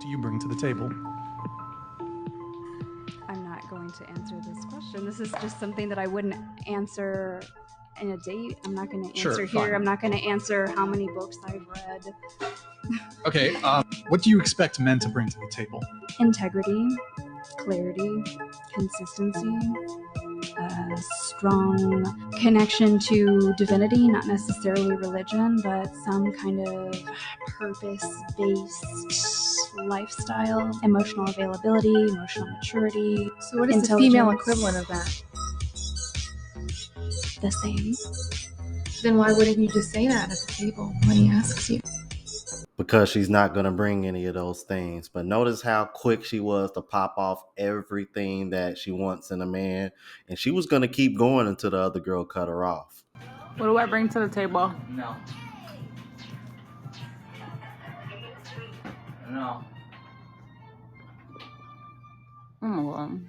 do you bring to the table? I'm not going to answer this question. This is just something that I wouldn't answer in a date. I'm not going to answer Sure, here. fine. I'm not going to answer how many books I've read. Okay, what do you expect men to bring to the table? Integrity, clarity, consistency, a strong connection to divinity, not necessarily religion, but some kind of purpose-based lifestyle, emotional availability, emotional maturity. So what is the female equivalent of that? The same. Then why wouldn't you just say that at the table when he asks you? Because she's not going to bring any of those things. But notice how quick she was to pop off everything that she wants in a man. And she was going to keep going until the other girl cut her off. What do I bring to the table? No. No. Oh my God.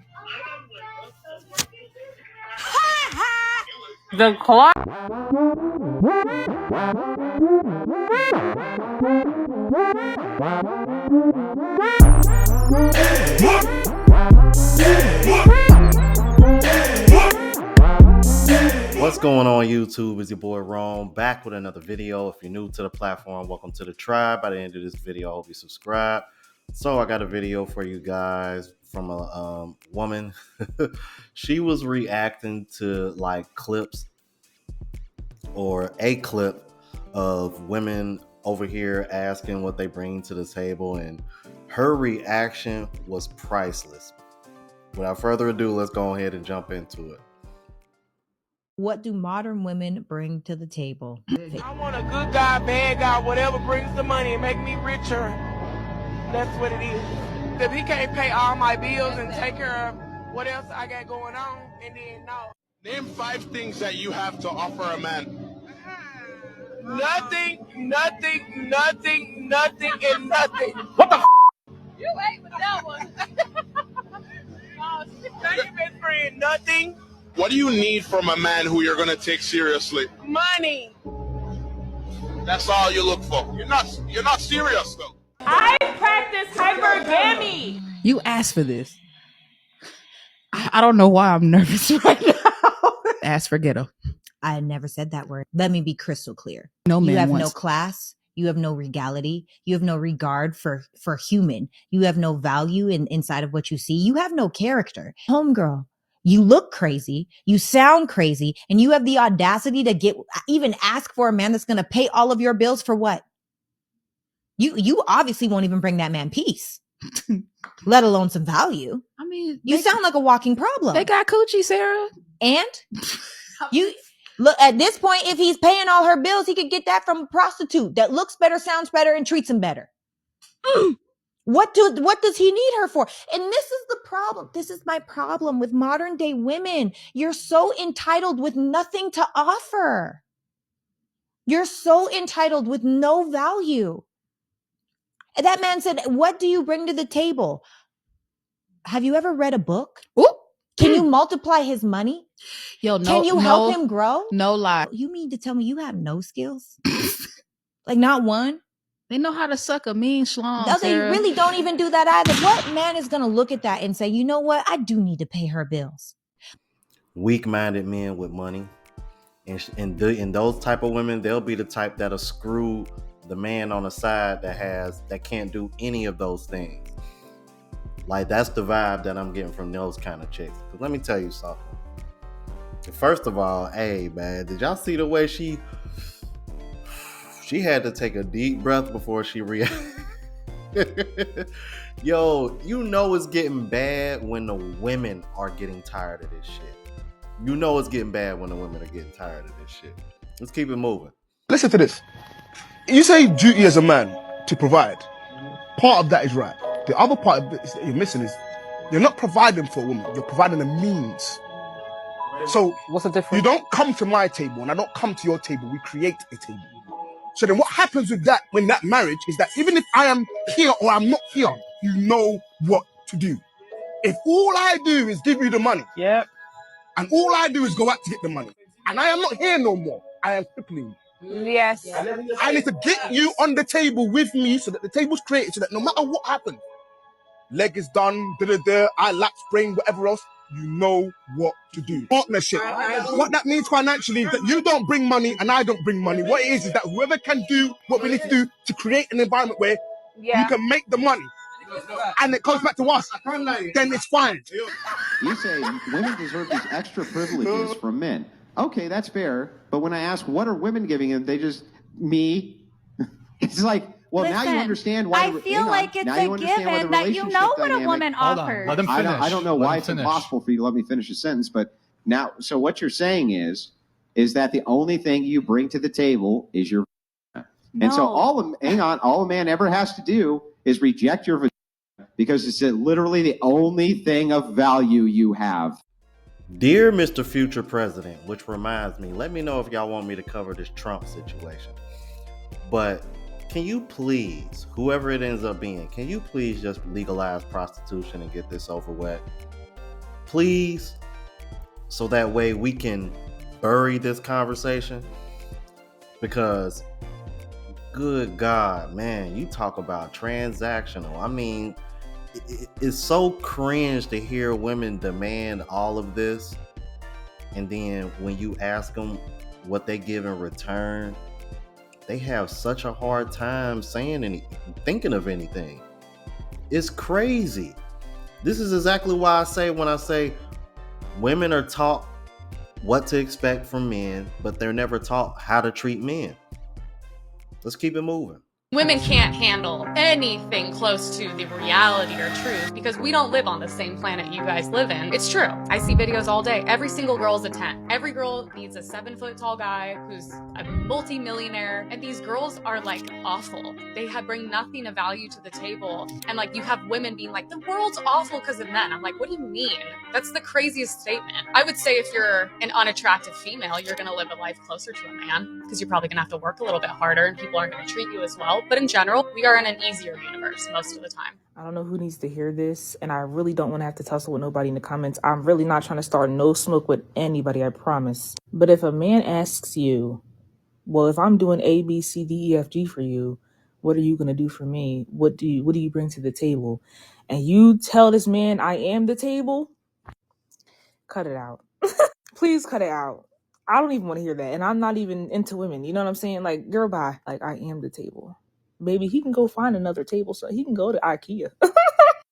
The clock. What's going on YouTube? It's your boy Rome back with another video. If you're new to the platform, welcome to the tribe. By the end of this video, I hope you subscribe. So I got a video for you guys from a woman. She was reacting to like clips or a clip of women over here asking what they bring to the table, and her reaction was priceless. Without further ado, let's go ahead and jump into it. What do modern women bring to the table? I want a good guy, bad guy, whatever brings the money and make me richer. That's what it is. If he can't pay all my bills and take care of what else I got going on, and then no. Name 5 things that you have to offer a man. Nothing, nothing, nothing, nothing, and nothing. What the f? You ain't with that one. Thank you, best friend. Nothing. What do you need from a man who you're gonna take seriously? Money. That's all you look for. You're not serious though. I practice hypergamy. You asked for this. I don't know why I'm nervous right now. Ask for ghetto. I never said that word. Let me be crystal clear. No man You have wants. no class. You have no regality. You have no regard for human. You have no value inside of what you see. You have no character. Homegirl, you look crazy. You sound crazy. And you have the audacity to even ask for a man that's going to pay all of your bills for what? You obviously won't even bring that man peace, let alone some value. I mean, You sound like a walking problem. they got coochie, Sarah. And you look at this point, if he's paying all her bills, he could get that from a prostitute that looks better, sounds better, and treats him better. What does he need her for? And this is the problem. This is my problem with modern day women. You're so entitled with nothing to offer. You're so entitled with no value. And that man said, what do you bring to the table? Have you ever read a book? Ooh. Can you multiply his money? Yo, no, Can you help him grow? No lie. You mean to tell me you have no skills? Like not one? They know how to suck a mean schlong. No, they Sarah. really don't even do that either. What man is going to look at that and say, you know what? I do need to pay her bills. Weak-minded men with money, and those type of women, they'll be the type that'll screw the man on the side that can't do any of those things. Like, that's the vibe that I'm getting from those kind of chicks. But let me tell you something. First of all, hey man, did y'all see the way she had to take a deep breath before she reacted? Yo, you know it's getting bad when the women are getting tired of this shit. You know it's getting bad when the women are getting tired of this shit. Let's keep it moving. Listen to this. You say duty as a man to provide. Part of that is right. The other part of it that you're missing is you're not providing for a woman. You're providing a means. So What's the difference? you don't come to my table and I don't come to your table. We create a table. So then what happens with that, when that marriage, is that even if I am here or I'm not here, you know what to do. If all I do is give you the money, Yep. and all I do is go out to get the money, and I am not here no more, I am crippling you. Yes. I need to get you on the table with me so that the table's created so that no matter what happens, leg is done, I lapse brain, whatever else, you know what to do. Partnership. What that means financially is that you don't bring money and I don't bring money. What it is that whoever can do what we need to do to create an environment where you can make the money and it comes back to us, then it's fine. You say women deserve these extra privileges from men. Okay, that's fair. But when I ask what are women giving them, they just, me. It's like, well, now you understand why. I feel like it's a given that you know what a woman offers. Let him finish. I don't know why it's impossible for you to let me finish a sentence, but now, so what you're saying is that the only thing you bring to the table is your and so all a man ever has to do is reject your vagina because it's literally the only thing of value you have. Dear Mr. Future President, which reminds me, let me know if y'all want me to cover this Trump situation. But can you please, whoever it ends up being, can you please just legalize prostitution and get this over with? Please, so that way we can bury this conversation. Because, good God, man, you talk about transactional. I mean, it's so cringe to hear women demand all of this, and then when you ask them what they give in return, they have such a hard time thinking of anything. It's crazy. This is exactly why I say when I say women are taught what to expect from men, but they're never taught how to treat men. Let's keep it moving. Women can't handle anything close to the reality or truth because we don't live on the same planet you guys live in. It's true. I see videos all day. Every single girl's a 10. Every girl needs a 7-foot-tall guy who's a multi-millionaire. And these girls are like awful. They bring nothing of value to the table. And like you have women being like, the world's awful because of men. I'm like, what do you mean? That's the craziest statement. I would say if you're an unattractive female, you're going to live a life closer to a man because you're probably going to have to work a little bit harder and people aren't going to treat you as well. But in general, we are in an easier universe most of the time. I don't know who needs to hear this, and I really don't want to have to tussle with nobody in the comments. I'm really not trying to start no smoke with anybody, I promise. But if a man asks you, well, if I'm doing A, B, C, D, E, F, G for you, what are you going to do for me? What do you bring to the table? And you tell this man, I am the table, cut it out. Please cut it out. I don't even want to hear that. And I'm not even into women. You know what I'm saying? Like, girl, bye. Like, I am the table. Maybe he can go find another table. So he can go to IKEA.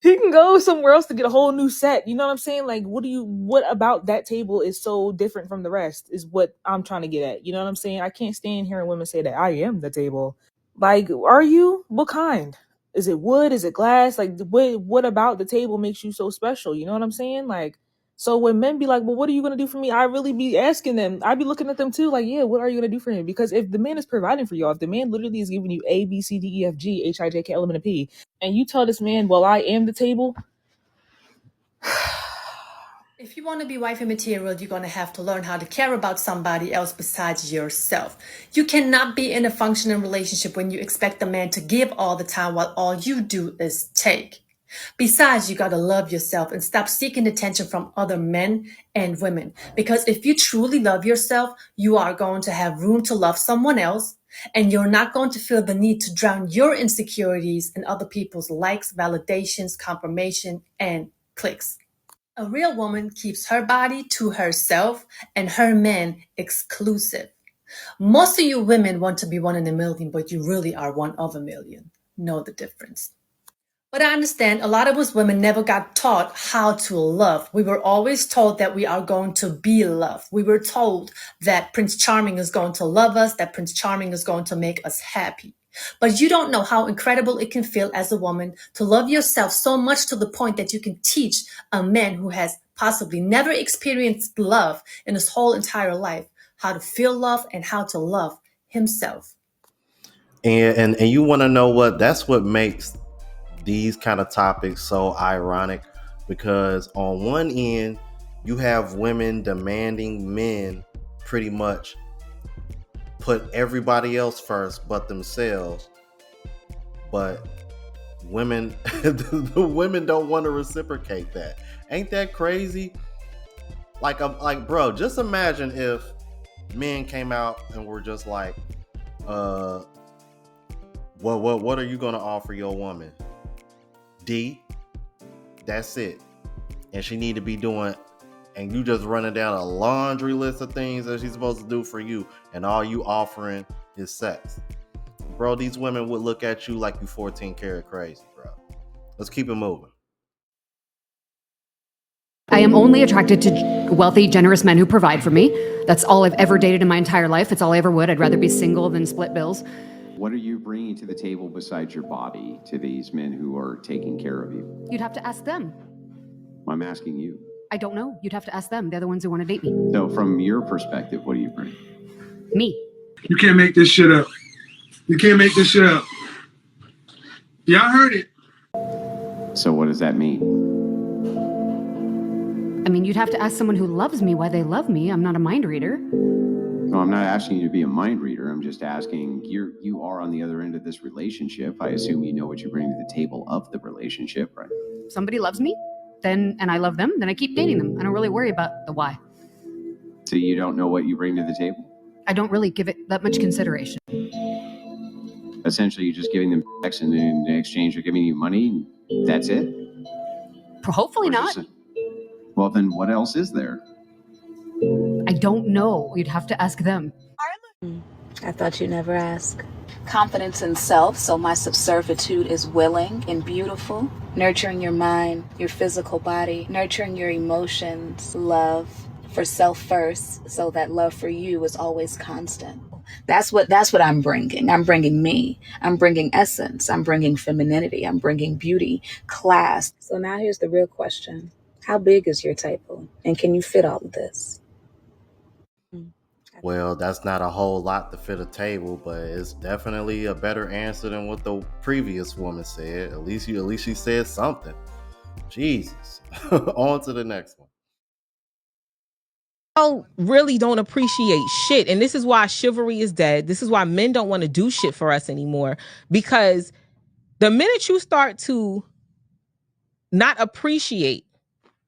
He can go somewhere else to get a whole new set. You know what I'm saying? Like, what about that table is so different from the rest is what I'm trying to get at. You know what I'm saying? I can't stand hearing women say that I am the table. Like, are you? What kind? Is it wood? Is it glass? Like, what about the table makes you so special? You know what I'm saying? Like, so when men be like, well, what are you going to do for me? I really be asking them. I be looking at them too. Like, yeah, what are you going to do for me? Because if the man is providing for you, if the man literally is giving you A, B, C, D, E, F, G, H, I, J, K, L, M, N, P, and you tell this man, well, I am the table. If you want to be wifey material, you're going to have to learn how to care about somebody else besides yourself. You cannot be in a functioning relationship when you expect the man to give all the time while all you do is take. Besides, you got to love yourself and stop seeking attention from other men and women. Because if you truly love yourself, you are going to have room to love someone else. And you're not going to feel the need to drown your insecurities in other people's likes, validations, confirmation, and clicks. A real woman keeps her body to herself and her man exclusive. Most of you women want to be one in a million, but you really are one of a million. Know the difference. But I understand a lot of us women never got taught how to love. We were always told that we are going to be loved. We were told that Prince Charming is going to love us, that Prince Charming is going to make us happy. But you don't know how incredible it can feel as a woman to love yourself so much to the point that you can teach a man who has possibly never experienced love in his whole entire life how to feel love and how to love himself. And you want to know what? That's what makes these kind of topics so ironic, because on one end you have women demanding men pretty much put everybody else first but themselves, but women the women don't want to reciprocate that. Ain't that crazy? Like bro, just imagine if men came out and were just like, What are you gonna offer your woman? D. That's it. And she need to be doing, and you just running down a laundry list of things that she's supposed to do for you, and all you offering is sex. Bro, these women would look at you like you 14 karat crazy, bro. Let's keep it moving. I am only attracted to wealthy, generous men who provide for me. That's all I've ever dated in my entire life. It's all I ever would. I'd rather be single than split bills. What are you bringing to the table besides your body to these men who are taking care of you? You'd have to ask them. I'm asking you. I don't know. You'd have to ask them. They're the ones who want to date me. So from your perspective, what do you bring? Me. You can't make this shit up. You can't make this shit up. Y'all heard it. So what does that mean? I mean, you'd have to ask someone who loves me why they love me. I'm not a mind reader. No, I'm not asking you to be a mind reader. I'm just asking, you are on the other end of this relationship. I assume you know what you bring to the table of the relationship, right? Somebody loves me, and I love them, then I keep dating them. I don't really worry about the why. So you don't know what you bring to the table? I don't really give it that much consideration. Essentially, you're just giving them sex, and in exchange, they're giving you money. And that's it? Hopefully not. Well, then what else is there? I don't know. You'd have to ask them. I thought you'd never ask. Confidence in self, so my subservitude is willing and beautiful. Nurturing your mind, your physical body, nurturing your emotions, love for self first, so that love for you is always constant. That's what I'm bringing. I'm bringing me. I'm bringing essence. I'm bringing femininity. I'm bringing beauty, class. So now here's the real question. How big is your table? And can you fit all of this? Well, that's not a whole lot to fit a table, but it's definitely a better answer than what the previous woman said. At least she said something. Jesus. On to the next one. Really don't appreciate shit. And this is why chivalry is dead. This is why men don't want to do shit for us anymore. Because the minute you start to not appreciate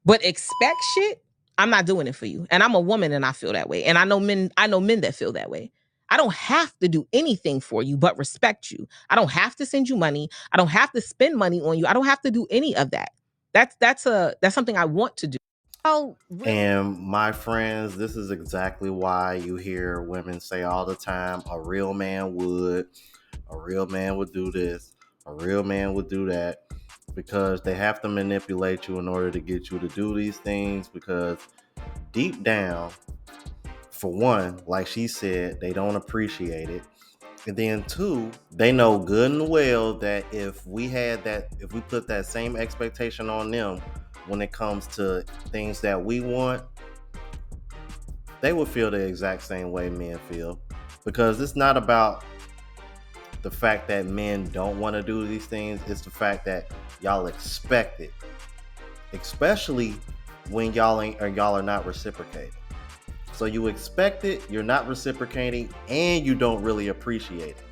but expect shit, I'm not doing it for you. And I'm a woman and I feel that way. And I know men that feel that way. I don't have to do anything for you but respect you. I don't have to send you money. I don't have to spend money on you. I don't have to do any of that. That's something I want to do. And my friends, this is exactly why you hear women say all the time, a real man would do this, a real man would do that, because they have to manipulate you in order to get you to do these things, because deep down, for one, like she said, they don't appreciate it. And then two, they know good and well that if we put that same expectation on them when it comes to things that we want, they will feel the exact same way men feel. Because it's not about the fact that men don't want to do these things, it's the fact that y'all expect it. Especially when y'all are not reciprocating. So you expect it, you're not reciprocating, and you don't really appreciate it.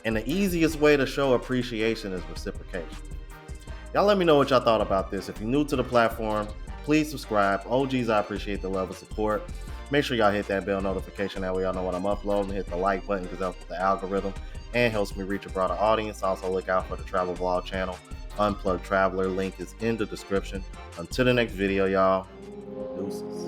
And the easiest way to show appreciation is reciprocation. Y'all let me know what y'all thought about this. If you're new to the platform, please subscribe. OGs, I appreciate the love and support. Make sure y'all hit that bell notification. That way y'all know when I'm uploading. Hit the like button because that's the algorithm and helps me reach a broader audience. Also look out for the travel vlog channel, Unplugged Traveler. Link is in the description. Until the next video, y'all. Deuces.